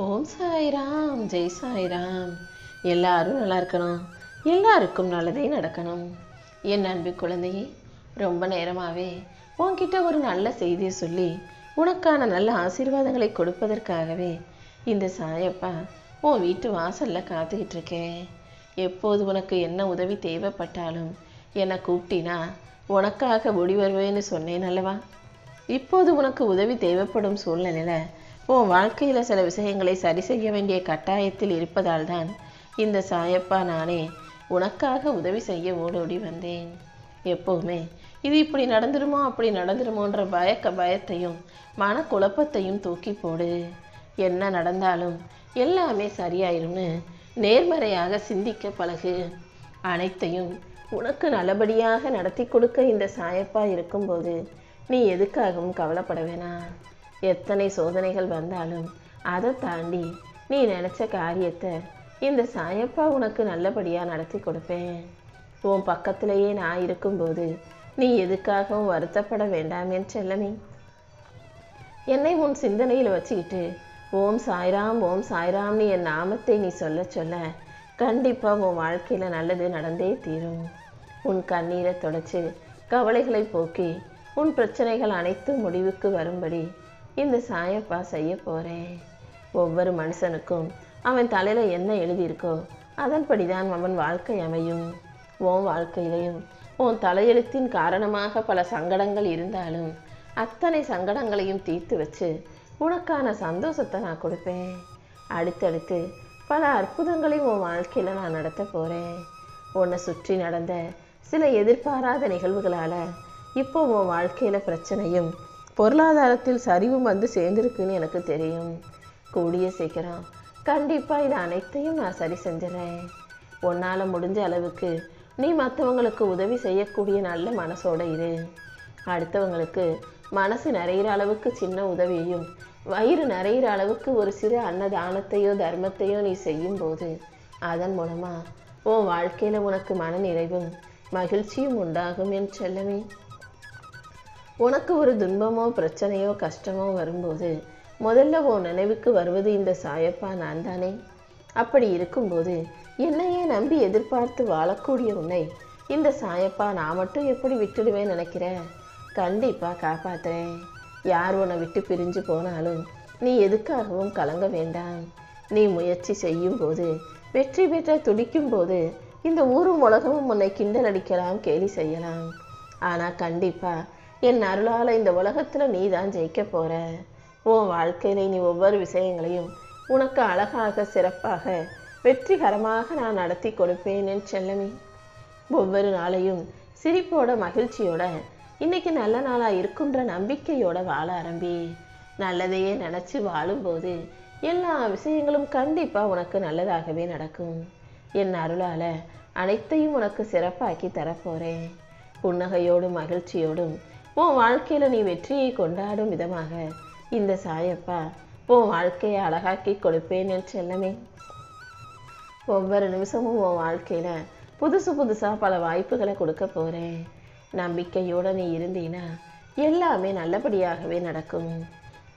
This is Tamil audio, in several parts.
ஓம் சாய்ராம், ஜெய் சாய்ராம். எல்லாரும் நல்லா இருக்கணும், எல்லாருக்கும் நல்லதே நடக்கணும். என் அன்பு குழந்தையே, ரொம்ப நேரமாகவே உன்கிட்ட ஒரு நல்ல செய்தியை சொல்லி உனக்கான நல்ல ஆசீர்வாதங்களை கொடுப்பதற்காகவே இந்த சாயப்பா உன் வீட்டு வாசலில் காத்துக்கிட்டு இருக்கேன். எப்போது உனக்கு என்ன உதவி தேவைப்பட்டாலும் என்னை கூப்பிட்டினா உனக்காக ஓடி வருவேன்னு சொன்னேன் அல்லவா? இப்போது உனக்கு உதவி தேவைப்படும் சூழ்நிலையில் உன் வாழ்க்கையில் சில விஷயங்களை சரி செய்ய வேண்டிய கட்டாயத்தில் இருப்பதால் தான் இந்த சாயப்பா நானே உனக்காக உதவி செய்ய ஓடோடி வந்தேன். எப்போவுமே இது இப்படி நடந்துருமோ அப்படி நடந்துருமோன்ற பயத்தையும் மனக்குழப்பத்தையும் தூக்கி போடு. என்ன நடந்தாலும் எல்லாமே சரியாயிரும்னு நேர்மறையாக சிந்திக்க பழகு. அனைத்தையும் உனக்கு நல்லபடியாக நடத்தி கொடுக்க இந்த சாயப்பா இருக்கும்போது நீ எதுக்காகவும் கவலைப்பட வேணாம். எத்தனை சோதனைகள் வந்தாலும் அதை தாண்டி நீ நினச்ச காரியத்தை இந்த சாயப்பா உனக்கு நல்லபடியாக நடத்தி கொடுப்பேன். உன் பக்கத்திலேயே நான் இருக்கும்போது நீ எதுக்காகவும் வருத்தப்பட வேண்டாமேன்னு செல்லமே. என்னை உன் சிந்தனையில் வச்சுக்கிட்டு ஓம் சாய்ராம் ஓம் சாய்ராம்னு என் நாமத்தை நீ சொல்ல சொல்ல கண்டிப்பாக உன் வாழ்க்கையில் நல்லது நடந்தே தீரும். உன் கண்ணீரை தொடச்சி கவலைகளை போக்கி உன் பிரச்சனைகள் அனைத்தும் முடிவுக்கு வரும்படி இந்த சாயப்பா செய்ய போகிறேன். ஒவ்வொரு மனுஷனுக்கும் அவன் தலையில் என்ன எழுதியிருக்கோ அதன்படி தான் அவன் வாழ்க்கை அமையும். உன் வாழ்க்கையிலையும் உன் தலையெழுத்தின் காரணமாக பல சங்கடங்கள் இருந்தாலும் அத்தனை சங்கடங்களையும் தீர்த்து வச்சு உனக்கான சந்தோஷத்தை நான் கொடுப்பேன். அடுத்தடுத்து பல அற்புதங்களையும் உன் வாழ்க்கையில் நான் நடத்த போகிறேன். உன்னை சுற்றி நடந்த சில எதிர்பாராத நிகழ்வுகளால் இப்போ உன் வாழ்க்கையில் பிரச்சனையும் பொருளாதாரத்தில் சரிவும் வந்து சேர்ந்துருக்குன்னு எனக்கு தெரியும். கூடிய சீக்கிரம் கண்டிப்பாக இது அனைத்தையும் நான் சரி செஞ்சிடறேன். உன்னால் முடிஞ்ச அளவுக்கு நீ மற்றவங்களுக்கு உதவி செய்யக்கூடிய நல்ல மனசோடு இரு. அடுத்தவங்களுக்கு மனசு நிறையிற அளவுக்கு சின்ன உதவியையும் வயிறு நிறையிற அளவுக்கு ஒரு சிறு அன்னதானத்தையோ தர்மத்தையோ நீ செய்யும்போது அதன் மூலமாக உன் வாழ்க்கையில் உனக்கு மன நிறைவும் மகிழ்ச்சியும் உண்டாகும் என் செல்லமே. உனக்கு ஒரு துன்பமோ பிரச்சனையோ கஷ்டமோ வரும்போது முதல்ல உன் நினைவுக்கு வருவது இந்த சாயப்பா நான் தானே. அப்படி இருக்கும்போது என்னையே நம்பி எதிர்பார்த்து வாழக்கூடிய உன்னை இந்த சாயப்பா நான் மட்டும் எப்படி விட்டுடுவேன் நினைக்கிறேன்? கண்டிப்பாக காப்பாற்றுறேன். யார் உன்னை விட்டு பிரிஞ்சு போனாலும் நீ எதுக்காகவும் கலங்க வேண்டாம். நீ முயற்சி செய்யும் போது வெற்றி பெற்ற துடிக்கும் போது இந்த ஊரும் உலகமும் உன்னை கிண்டல் அடிக்கலாம், கேலி செய்யலாம். ஆனால் கண்டிப்பாக என் அருளால் இந்த உலகத்தில் நீ தான் ஜெயிக்க போகிற. உன் வாழ்க்கையில் நீ ஒவ்வொரு விஷயங்களையும் உனக்கு அழகாக சிறப்பாக வெற்றிகரமாக நான் நடத்தி கொடுப்பேன் என் செல்லமே. ஒவ்வொரு நாளையும் சிரிப்போட மகிழ்ச்சியோட இன்னைக்கு நல்ல நாளாக இருக்குன்ற நம்பிக்கையோட வாழ ஆரம்பி. நல்லதையே நினச்சி வாழும்போது எல்லா விஷயங்களும் கண்டிப்பாக உனக்கு நல்லதாகவே நடக்கும். என் அருளால் அனைத்தையும் உனக்கு சிறப்பாக்கி தரப்போகிறேன். புன்னகையோடும் மகிழ்ச்சியோடும் உன் வாழ்க்கையில் நீ வெற்றியை கொண்டாடும் விதமாக இந்த சாயப்பா உன் வாழ்க்கையை அழகாக்கி கொடுப்பேன் என் செல்லமே. ஒவ்வொரு நிமிஷமும் உன் வாழ்க்கையில் புதுசாக பல வாய்ப்புகளை கொடுக்க போகிறேன். நம்பிக்கையோடு நீ இருந்தீன்னா எல்லாமே நல்லபடியாகவே நடக்கும்.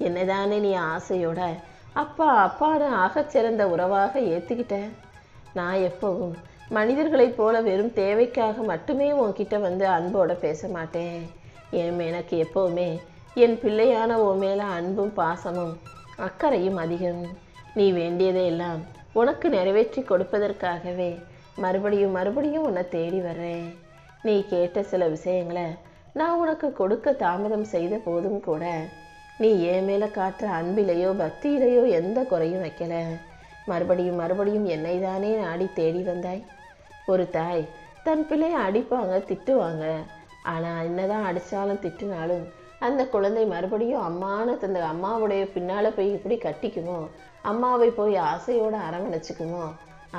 என்னதானே நீ ஆசையோட அப்பான்னு ஆகச்சிறந்த உறவாக ஏற்றுக்கிட்ட. நான் எப்பவும் மனிதர்களைப் போல வெறும் தேவைக்காக மட்டுமே உன்கிட்ட வந்து அன்போடு பேச மாட்டேன். எனக்கு எப்போவுமே என் பிள்ளையான உன் மேலே அன்பும் பாசமும் அக்கறையும் அதிகம். நீ வேண்டியதையெல்லாம் உனக்கு நிறைவேற்றி கொடுப்பதற்காகவே மறுபடியும் உன்னை தேடி வர்றேன். நீ கேட்ட சில விஷயங்களை நான் உனக்கு கொடுக்க தாமதம் செய்த போதும் கூட நீ என் மேலே காட்டுற அன்பிலையோ பக்தியிலையோ எந்த குறையும் வைக்கல. மறுபடியும் என்னை தானே நாடி தேடி வந்தாய். ஒரு தாய் தன் பிள்ளையை அடிப்பாங்க, திட்டுவாங்க. ஆனால் என்னதான் அடித்தாலும் திட்டினாலும் அந்த குழந்தை மறுபடியும் அம்மானு தந்த அம்மாவுடைய பின்னால் போய் இப்படி கட்டிக்குமோ, அம்மாவை போய் ஆசையோடு அரவணைச்சிக்குமோ,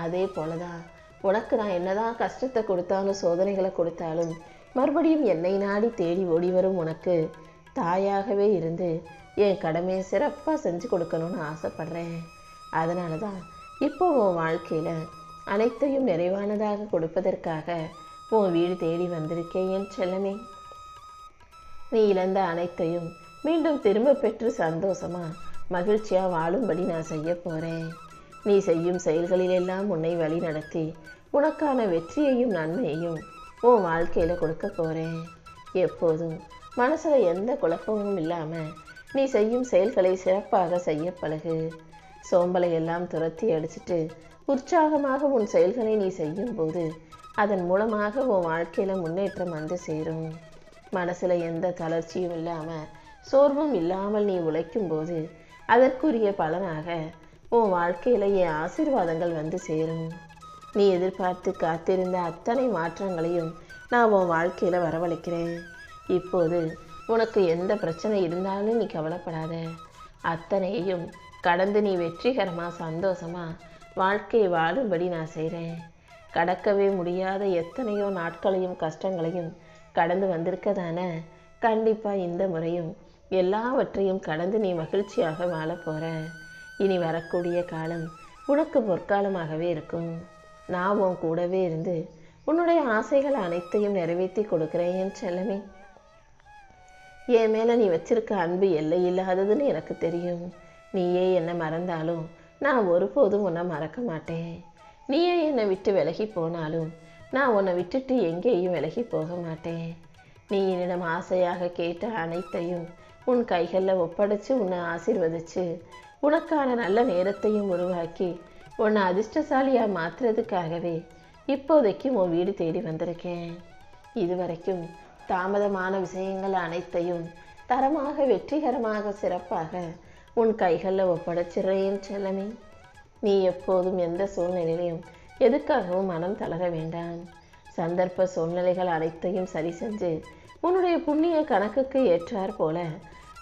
அதே போல தான் உனக்கு நான் என்னதான் கஷ்டத்தை கொடுத்தாலும் சோதனைகளை கொடுத்தாலும் மறுபடியும் என்னை நாடி தேடி ஓடி வரும் உனக்கு தாயாகவே இருந்து என் கடமையை சிறப்பாக செஞ்சு கொடுக்கணும்னு ஆசைப்படுறேன். அதனால தான் இப்போ உன் வாழ்க்கையில் அனைத்தையும் நிறைவானதாக கொடுப்பதற்காக உன் வீடு தேடி வந்திருக்கேன் என் செல்லமே. நீ இழந்த அனைத்தையும் மீண்டும் திரும்ப பெற்று சந்தோஷமா மகிழ்ச்சியாக வாழும்படி நான் செய்ய போகிறேன். நீ செய்யும் செயல்களிலெல்லாம் உன்னை வழி நடத்தி உனக்கான வெற்றியையும் நன்மையையும் உன் வாழ்க்கையில் கொடுக்க போகிறேன். எப்போதும் மனசில் எந்த குழப்பமும் இல்லாமல் நீ செய்யும் செயல்களை சிறப்பாக செய்ய பழகு. சோம்பலை எல்லாம் துரத்தி அடிச்சிட்டு உற்சாகமாக உன் செயல்களை நீ செய்யும்போது அதன் மூலமாக உன் வாழ்க்கையில் முன்னேற்றம் வந்து சேரும். மனசில் எந்த தளர்ச்சியும் இல்லாமல் சோர்வும் இல்லாமல் நீ உழைக்கும் போது அதற்குரிய பலனாக உன் வாழ்க்கையிலேயே ஆசீர்வாதங்கள் வந்து சேரும். நீ எதிர்பார்த்து காத்திருந்த அத்தனை மாற்றங்களையும் நான் உன் வாழ்க்கையில் வரவழைக்கிறேன். இப்போது உனக்கு எந்த பிரச்சனை இருந்தாலும் நீ கவலைப்படாத. அத்தனையையும் கடந்து நீ வெற்றிகரமாக சந்தோஷமாக வாழ்க்கையை வாழும்படி நான் செய்கிறேன். கடக்கவே முடியாத எத்தனையோ நாட்களையும் கஷ்டங்களையும் கடந்து வந்திருக்கதானே. கண்டிப்பாக இந்த முறையும் எல்லாவற்றையும் கடந்து நீ மகிழ்ச்சியாக வாழ போகிற. இனி வரக்கூடிய காலம் உனக்கு பொற்காலமாகவே இருக்கும். நான் உன் கூடவே இருந்து உன்னுடைய ஆசைகள் அனைத்தையும் நிறைவேற்றி கொடுக்குறேன் என் செல்லமே. என் மேலே நீ வச்சிருக்க அன்பு எல்லை இல்லாததுன்னு எனக்கு தெரியும். நீயே என்னை மறந்தாலும் நான் ஒருபோதும் உன்னை மறக்க மாட்டேன். நீயே என்னை விட்டு விலகி போனாலும் நான் உன்னை விட்டுட்டு எங்கேயும் விலகி போக மாட்டேன். நீ என்னிடம் ஆசையாக கேட்ட அனைத்தையும் உன் கைகளில் ஒப்படைச்சு உன்னை ஆசீர்வதிச்சு உனக்கான நல்ல நேரத்தையும் உருவாக்கி உன்னை அதிர்ஷ்டசாலியாக மாற்றுறதுக்காகவே இப்போதைக்கு உன் வீடு தேடி வந்திருக்கேன். இதுவரைக்கும் தாமதமான விஷயங்கள் அனைத்தையும் தரமாக வெற்றிகரமாக சிறப்பாக உன் கைகளில் ஒப்படைச்சிடுறேன் செல்லமே. நீ எப்போதும் எந்த சூழ்நிலையிலையும் எதுக்காகவும் மனம் தளர வேண்டாம். சந்தர்ப்ப சூழ்நிலைகள் அனைத்தையும் சரி செஞ்சு உன்னுடைய புண்ணிய கணக்குக்கு ஏற்றார் போல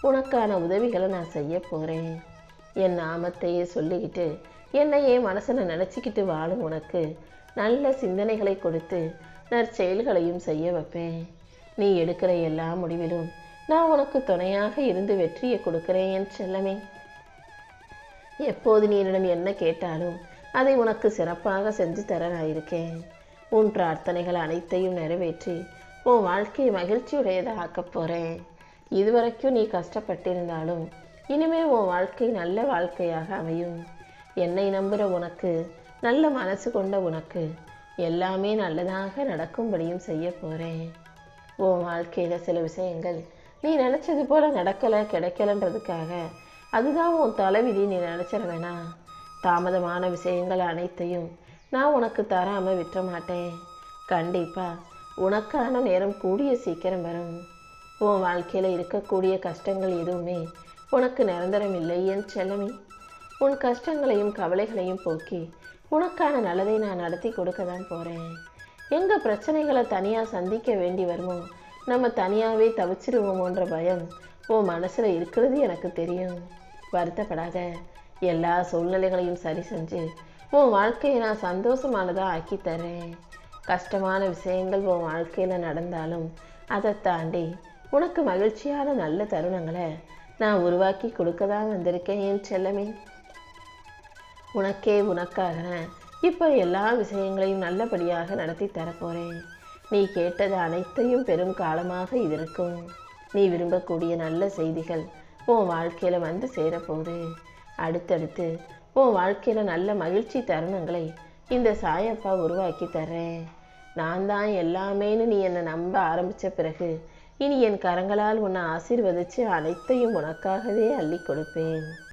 உனக்கான உதவிகளை நான் செய்ய போகிறேன். என் நாமத்தையே சொல்லிக்கிட்டு என்னையே மனசில் நினச்சிக்கிட்டு வாழும் உனக்கு நல்ல சிந்தனைகளை கொடுத்து நற்செயல்களையும் செய்ய வைப்பேன். நீ எடுக்கிற எல்லா முடிவிலும் நான் உனக்கு துணையாக இருந்து வெற்றியை கொடுக்கிறேன் என் செல்லமே. எப்போது நீ என்னிடம் என்ன கேட்டாலும் அதை உனக்கு சிறப்பாக செஞ்சு தர நான் இருக்கேன். உன் பிரார்த்தனைகள் அனைத்தையும் நிறைவேற்றி உன் வாழ்க்கையை மகிழ்ச்சியுடையதாக ஆக்கப் போகிறேன். இதுவரைக்கும் நீ கஷ்டப்பட்டிருந்தாலும் இனிமேல் உன் வாழ்க்கை நல்ல வாழ்க்கையாக அமையும். என்னை நம்புகிற உனக்கு, நல்ல மனசு கொண்ட உனக்கு எல்லாமே நல்லதாக நடக்கும்படியும் செய்ய போகிறேன். உன் வாழ்க்கையில் சில விஷயங்கள் நீ நினச்சது போல் நடக்கலை கிடைக்கலன்றதுக்காக அதுதான் உன் தலைவிதி நீ நினச்சிட வேணாம். தாமதமான விஷயங்கள் அனைத்தையும் நான் உனக்கு தராமல் விட்டுற மாட்டேன். கண்டிப்பாக உனக்கான நேரம் கூடிய சீக்கிரம் வரும். உன் வாழ்க்கையில் இருக்கக்கூடிய கஷ்டங்கள் எதுவுமே உனக்கு நிரந்தரம் இல்லை என் செல்லமே. உன் கஷ்டங்களையும் கவலைகளையும் போக்கி உனக்கான நல்லதை நான் நடத்தி கொடுக்க தான் போகிறேன். எங்கள் பிரச்சனைகளை தனியாக சந்திக்க வேண்டி வருமோ, நம்ம தனியாகவே தவிச்சிடுவோமோன்ற பயம் உன் மனசில் இருக்கிறது எனக்கு தெரியும். வருத்தப்படாத. எல்லா சூழ்நிலைகளையும் சரி செஞ்சு உன் வாழ்க்கையை நான் சந்தோஷமானதாக ஆக்கி தரேன். கஷ்டமான விஷயங்கள் உன் வாழ்க்கையில் நடந்தாலும் அதை தாண்டி உனக்கு மகிழ்ச்சியான நல்ல தருணங்களை நான் உருவாக்கி கொடுக்க தான் வந்திருக்கேன் என் செல்லமே. உனக்கே உனக்காக இப்போ எல்லா விஷயங்களையும் நல்லபடியாக நடத்தி தரப்போகிறேன். நீ கேட்டது அனைத்தையும் பெரும் காலமாக இது இருக்கும். நீ விரும்பக்கூடிய நல்ல செய்திகள் உன் வாழ்க்கையில் வந்து சேரப்போகுது. அடுத்தடுத்து உன் வாழ்க்கையில் நல்ல மகிழ்ச்சி தருணங்களை இந்த சாயப்பா உருவாக்கி தர்றேன். நான் தான் எல்லாமேன்னு நீ என்னை நம்ப ஆரம்பித்த பிறகு இனி என் கரங்களால் உன்னை ஆசீர்வதித்து அனைத்தையும் உனக்காகவே அள்ளி கொடுப்பேன்.